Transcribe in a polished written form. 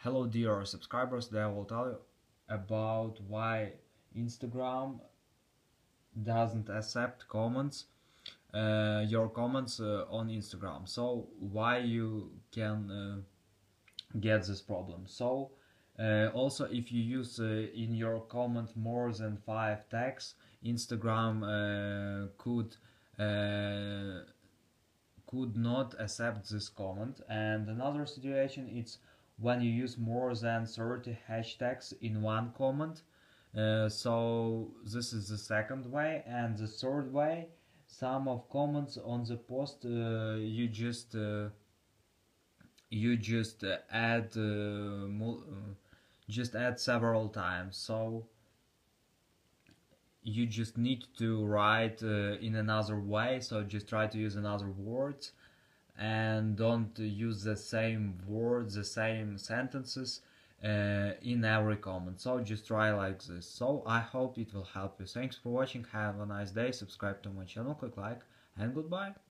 Hello dear subscribers, today I will tell you about why Instagram doesn't accept comments, your comments on Instagram. So why you can get this problem. So also if you use in your comment more than 5 tags, Instagram could not accept this comment. And another situation it's when you use more than 30 hashtags in one comment. So this is the second way. And the third way, some of comments on the post you just add several times. So you just need to write in another way, so just try to use another words and don't use the same words, the same sentences in every comment. So just try like this. So I hope it will help you. Thanks for watching, have a nice day, subscribe to my channel, click like, and goodbye.